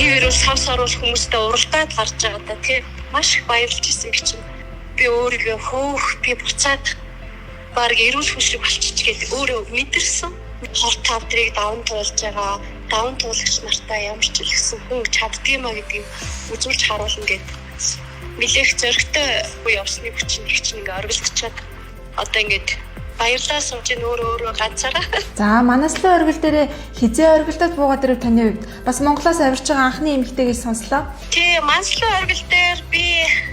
Тиймэрхүү сав саруул хүмүүстэй уралдаад гарч байгаа да тий. Маш их баярлж ирсэн гэж чинь. Би өөрийгөө хөөх би буцаад баг эрүүл хүн шиг болчих гээд өөрөө мэдэрсэн. Хор тавдрыг даван туулж байгаа, даван туулагч нартай ямар ч илгсэн хүн чаддгиймаа гэдгийг үзүүлж харуулна гэдэг. Нилээх зөрөгтэй үе явсны хүчин их чинь ингээ оргилдчихад одоо ингээд баярлалаа сууж өөрөө ганцаараа. За манаслын оргил дээр хизээ оргилдод буугаад ирв таны хувьд бас Монголоос авирч байгаа анхны эмэгтэйгээс сонслоо. Тий, манаслын оргил дээр би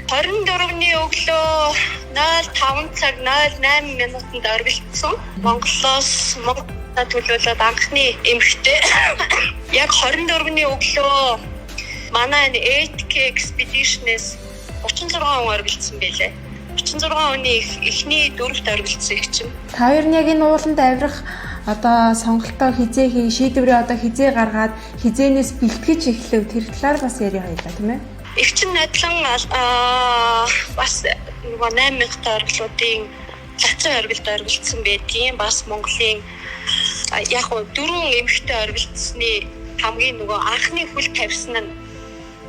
24-ний өглөө 05 цаг 08 минутанд оргилдсон. Монголоос төлөөлөд анхны эмэгтэй яг 24-ний өглөө манай ATK Expedition-ээс 36 хүн оргилдсан байлээ. 36 хүний эхний дөрөвт оргилдсан их чинь. Та хоёр нь яг энэ ууланд авирах одоо сонголтоо хизээ шийдвэрээ одоо хизээ гаргаад хизээнээс бэлтгэж эхлэв тэр талаар бас яриа хоёлаа тийм ээ. Их чинь надлан бас 8000 оргилуудын лацын оргилд оргилдсан байдгийн бас Монголын яг хөө 4 эмэгтэй оргилдсны хамгийн нөгөө анхны хүл тавьсан нь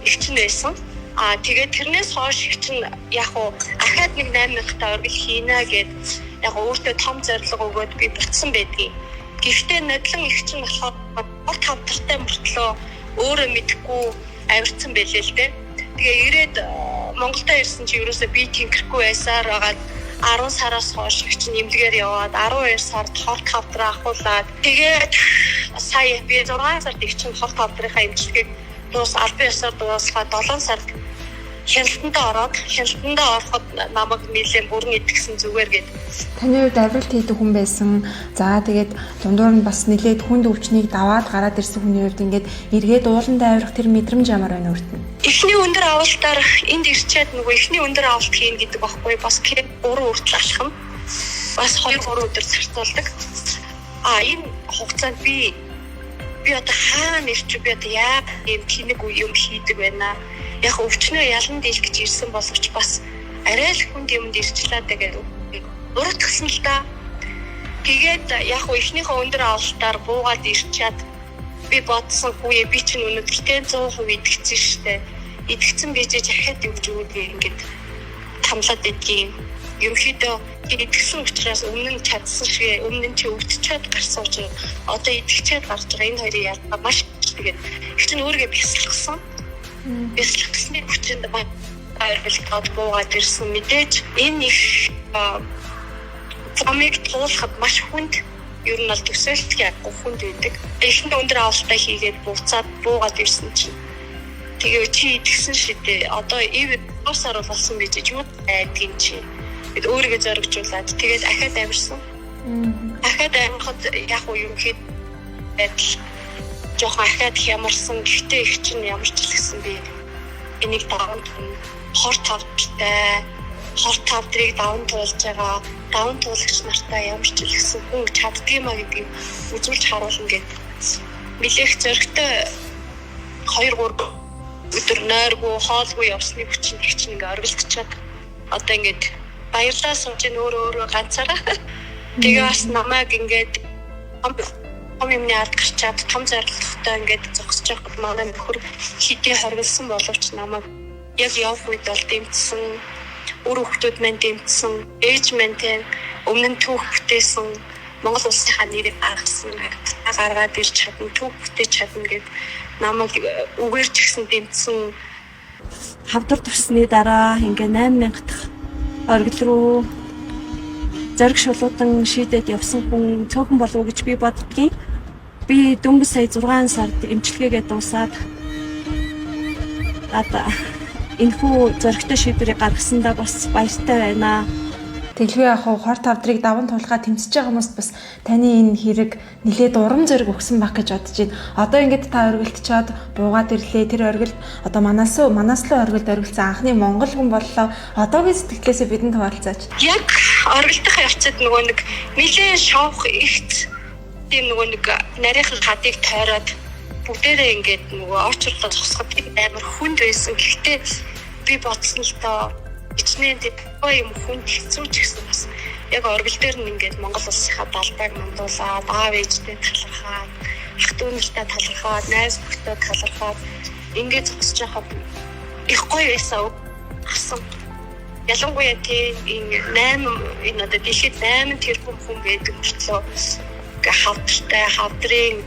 их чинь байсан. Тэгээд тэрнээс хойш их чинь яг хуу ахаад нэг 8000 та оргил хийнэ гэд яг өөртөө том зорилго өгөөд би буцсан байдгийг. Гэхдээ надлан их чинь болохоор хор тавтартай мөртлөө өөрөө мэдхгүй авирцсан байлээ л дээ. Тэгээ ирээд Монголдо ирсэн чи ерөөсөө би тэнхрэхгүй байсаар байгаа 10 сараас хойш их чинь эмнэлгээр яваад 12 сард хор тавтраа ахуулаад тэгээд сая би 6 сард их чинь хор тавтрынхаа эмчилгээг дуус албан ёсоор дуусгаад 7 сард хяналтандаа ороход намайг нэлээд бүрэн итгэсэн зүгээр гээд. Таны хувьд авиралт хийдэг хүн байсан. За тэгээд дундуур нь бас нэлээд хүнд өвчнийг даваад гараад ирсэн хүний хувьд ингээд эргээд ууланд авирах тэр мэдрэмж ямар байна өөрт нь? Эхний өндөр авалтаар энд ирчээд нөгөө эхний өндөр авалт хийн гэдэг багхгүй бас 3 хүртэл алхам. Бас 2-3 өдөр зарцуулдаг. Энэ хугацаанд би одоо хаана ирч би одоо яг юм тэнэг юм хийдэг байна. Яг өвчнөө ялан дийлэх гэж ирсэн боловч бас арай л хүнд юмд ирчлээ тэгээд урагдсан л да. Тэгээд яг ихнийхээ өндөр авалтаар буугаад ирчээд би бодсон үе би чинь өнөдөртэй 100% идэгцэн штэ. Идэгцэн бижиж ахад өгч өгөөдөө ингээд тамлаад идгийн. Ерөнхийдөө идэгсэн учраас өмнө нь чадсан шиг өмнө нь чи өвдчихэд гарсан учраас одоо идэгчээд гарч байгаа энэ хоёрын ялгаа маш тэгээд их чинь өөрийгөө бясалгасан. Бясалгасны хүчинд баярлалт буугаад ирсэн мэдээж энэ их замыг туулахад маш хүнд ер нь бол төсөөлт яггүй хүнд байдаг. Эхний өндөр авалтаа хийгээд буцаад буугаад ирсэн чинь тэгээ чи идэгсэн шидэ одоо ив усаар болсон гэж юу байдгийг чи өөрийгөө зоригжуулаад тэгээд ахаад авирсан. Ахаад авирахад яг уу юм хэд байдал жоохон ахаад хямарсан. Гэхдээ их чинь ямар ч хэлсэн би энийг даван хор тавдрыг даван туулж байгаа даван туулагч нартай ямар ч хэлсэн хүн чаддгиймаа гэдгийг үзүүлж харуулна гэдэг. Нилээх зөрөгтэй 2-3 өдөр нойргүй хоолгүй явсны хүчин их чинь ингээ оргилдчихад одоо ингээд баярлалаа сууж өөрөө ганцаараа. Тэгээ бас намайг ингээд юмны ард гарчаад том зорилготой ингээд зогсож байхад манай нөхөр хэдий хоригдсан боловч намайг яг явах үед бол дэмжсэн. Өөр хүмүүс маань дэмжсэн. Ээж маань тийм өмнө нь түүх бүтээсэн. Монгол улсынхаа нэрийг гаргасан. Гаргаад ирж чадна, түүх бүтээж чадна гэд намайг үгээр ч гэсэн дэмжсэн. Хавдар тусны дараа ингээ 8000 дахь оргил руу зориг шулуудан шийдээд явсан хүн цөөхөн болов уу гэж би боддгийн. Би дөнгөж сая 6 сард эмчилгээгээ дуусаад энэхүү зоригтой шийдвэрийг гаргасандаа бас баяртай байна. Дэлгүү яг хор тавдрыг даван туулахад тэмцэж байгаа хүмүүст бас таны энэ хэрэг нэлээд урам зориг өгсөн баг гэж бодож байна. Одоо ингээд та оргилтчаад буугаад ирлээ. Тэр оргилд одоо манаслын оргилд оргилсан анхны монгол хүн боллоо. Одоогийн сэтгэлээсээ бидэнд хуваалцаач. Яг оргилдох явцад нөгөө нэг нэлээд шовх ихт тийм нөгөө нэг нарийнхан хадыг тойроод бүгдээрээ ингээд нөгөө очрлоо зогсоход амар хүнд байсан. Гэхдээ би бодсон л доо ичнээ юм хүнд хэцүү ч гэсэн бас яг оргил дээр нь ингээд Монгол улсынхаа далбайг мандуулаад аав ээжтэй талархаад ах дүү нартай талархаад найз бүхтэй талархаад ингээд зогсож байхад их гоё байсан асан. Ялангуяа энэ 8 энэ одоо дэлхийд 8 тэрбум хүн байдаг мөртлөө хавдртай хавдрын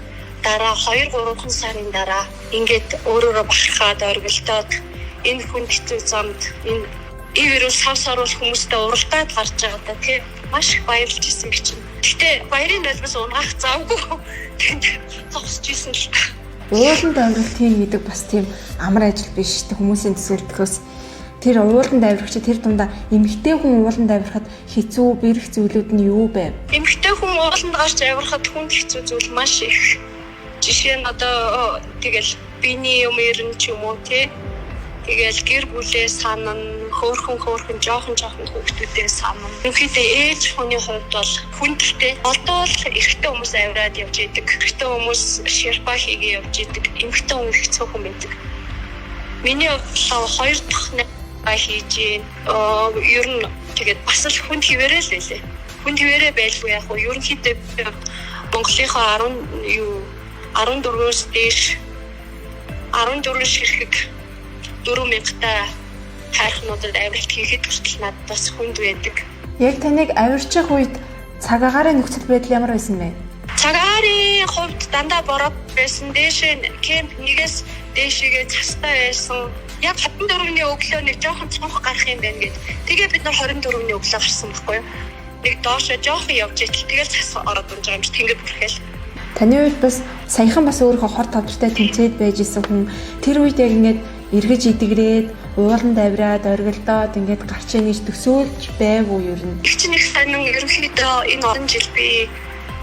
дараа 2-3 сарын дараа ингээд өөрөөрөө бахархаад оргилдоод энэ хүн хэцүү замд энэ вирус савсаруул хүмүүстэй уралдаад гарч байгаа да тий маш их баярлж исэн гэж чинь. Гэтэ баярын нулимс унгаах завгүй тэнд зогсож исэн л та. Ууланд авиралт хийн гэдэг бас тийм амар ажил биш тий хүмүүсийн төсөөлтгөөс тэр ууланд авирагч тэр дундаа эмэгтэй хүн ууланд авирахад хэцүү бэрх зүйлүүд нь юу бэ? Эмэгтэй хүн ууланд гарч авирахад хүнд хэцүү зүйл маш их. Жишээ нь одоо тэгэл биений юм ерэн ч юм уу тий тэгэл гэр бүлээ санана хөөрхөн жоохон хүүхдүүдээ санана. Үнэхээр ээж хүний хувьд бол хүндтэй олдвол эрэгтэй хүмүүс авираад явж идэг. Эрэгтэй хүмүүс ширпа хийгээ явж идэг. Эмэгтэй хүн их цөөхөн байдаг. Миний хувьд 2 дахь хийж ер нь тэгээд бас л хүнд хിവэрээ л байлээ. Хүнд хിവэрээ байлгүй яг уу ерөнхийдөө Монголынхаа 14-өөс дээш 14 ширхэг 4,000-та хайрхнуудад авиралт хийхэд хүртэл надад бас хүнд байдаг. Яг таныг авирчих үед цаг агаарын нөхцөл байдал ямар байсан бэ? Цаг агаарын хувьд дандаа бороо байсан. Дээшээ кемп нэгээс дээшээгээ цастай байсан. Яг 24-ний өглөө нэг жоохон цонх гарах юм байна гэд. Тэгээ бид нар 24-ний өглөө гарсан байхгүй юу? Нэг доошоо жоохон явж итэл тэгэл цас ороод унж байгаа юм чи тэнгэр бүрхэл. Таны үед бас саяхан бас өөрийнхөө хор тодортой тэмцээд байж исэн хүн тэр үед яг ингээд эргэж идэгрээд ууланд авираад оргилдоод ингээд гарч ийнэж төсөөлж байгуу ер нь. Их чинь их сайн ерөнхийдөө энэ орон жил би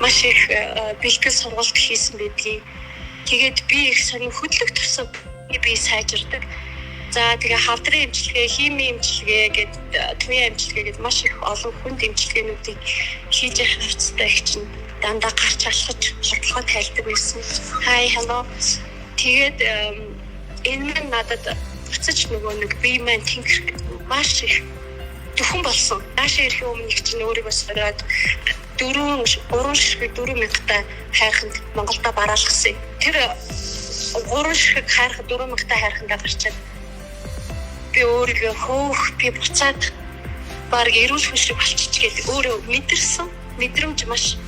маш их бэлтгэл сургалт хийсэн байдгийг. Тэгээд би их сонин хөдлөх тусам би сайжирдаг. За тэгээ хавдрын эмчилгээ, химийн эмчилгээ гэдэг төвийн эмчилгээ гэдэг маш их олон хүнд эмчилгээнүүдийг хийж явах хэвчтэй их чинь дандаа гарч алхаж хотлоход тайлдаг байсан. Хай hello. Тэгээд энэ нь надад буцаж нөгөө нэг бие маань тэнгэр маш их төхөн болсон. Наашаа ирэх өмнө их чинь өөрийгөө сориод 3 ширхэг 4,000-та хайрханд Монголда бараалгасан. Тэр 3 ширхэг хайрхад 4,000-та хайрхандаа гарчаад би өөрийгөө би буцаад баг эрүүл хүншиг болчих гээд өөрөө мэдэрсэн. Мэдрэмж маш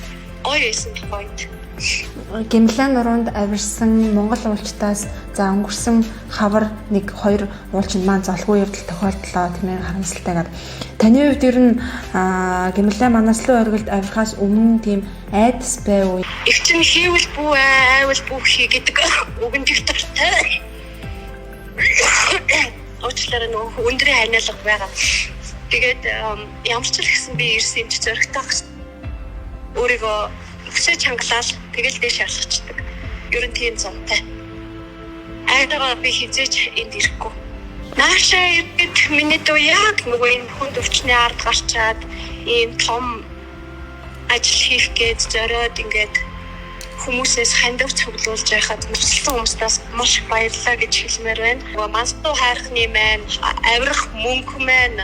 гоё байсан point. Гимлэн нуруунд авирсан Монгол уулчтаас за өнгөрсөн хавар 1-2 уулчинд маань золгүй явдал тохиолдлоо тийм ээ харамсалтайгаар. Таны хувьд ер нь гимлэн манаслуу оргилд авирахаас өмнө тийм айдас байв уу? Их чинь хийвэл бүү айвал бүү хий гэдэг үгэн диктортой. Уучлаарай нөгөө өндрийн ханиалга байгаа. Тэгээд ямар ч л гэсэн би ирсэн ч зөрөгтэй гэсэн. Өөрийгөө өсөж хангалаад тэгэл дээш алхацдаг. Ер нь тийм зонтой. Айдагаа би хизээч энд ирэхгүй. Наашаа ирээд миний дөө яг нөгөө энэ хүнд өвчний ард гарчаад ийм том ажил хийх гээд зориод ингээд хүмүүсээс хандив цуглуулж байхад мөчлсөн хүмүүстээс маш их баярлалаа гэж хэлмээр байна. Нөгөө мансуу хайрхны маань авирах мөнгө маань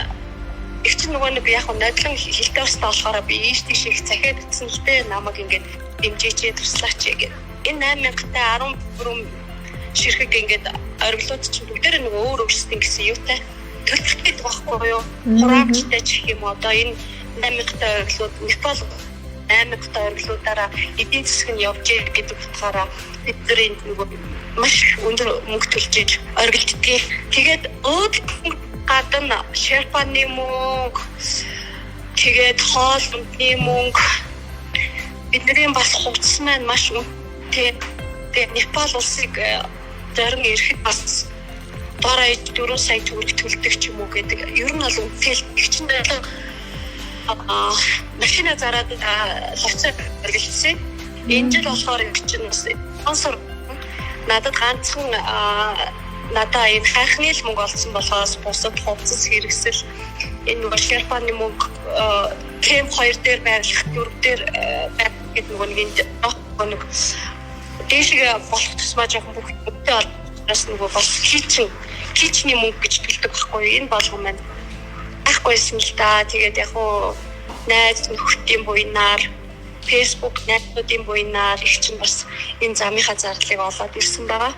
их ч нөгөө нэг яг нодлон хилтэй өстэй болохоор би ийш тийш их захиад утсан л дээ намайг ингээд дэмжиж туслаач гэх. Энэ 8,000-та 14 ширхэг ингээд оргилууд чинь бүгдээр нөгөө өөр өөрсдийн гэсэн юутай төлөвлөлт байхгүй юу? Хураамжтай ч гэх юм уу одоо энэ 8,000-та оргилууд Непал 8,000-та оргилуудаараа эдийн засаг нь явж ийл гэдэг утгаараа бидний нөгөө маш өндөр мөнгө төлж оргилддаг. Тэгээд гадна шерпаны мөнгө тэгээд хоол ундны мөнгө бидний бас хувцас маань маш үнэтэй. Тэгээд Непал улсыг зарим ирэхэд бас бараа 4 сая төгрөг төлдөг ч юм уу гэдэг. Ер нь бол үнэтэй их чинь машина зараад лавцаа хэрэглэсэн. Энэ жил болохоор их чинь бас спонсор надад ганцхан надаа энэ хайхны л мөнгө олсон болохоос бусад хувцас хэрэгсэл энэ нөгөө шерпаны мөнгө кемп 2 дээр байрлах 4 дээр гэдэг нөгөө нэг дээшгээ болох тусмаа жоохон бүгдээ олноос нөгөө бас кичний мөнгө гэж төлдөг байхгүй энэ болгоом маань айхгүйсэн л да. Тэгээд яг уу найз нөхдөдийн буйнаар Facebook найзуудын буйнаар их чинь бас энэ замынхаа зардлыг олоод ирсэн байгаа.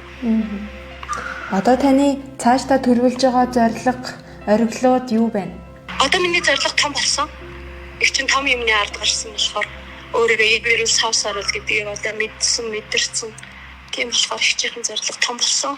Одоо таны цаашдаа төлөвлөж байгаа зорилго, оргилууд юу байна? Одоо миний зорилго том болсон. Их чинь том юмны ард гарсан болохоор өөрийгөө эвэрүүл савсарал гэдгийг одоо мэдэрсэн. Тийм болохоор их чихэн зорилго том болсон.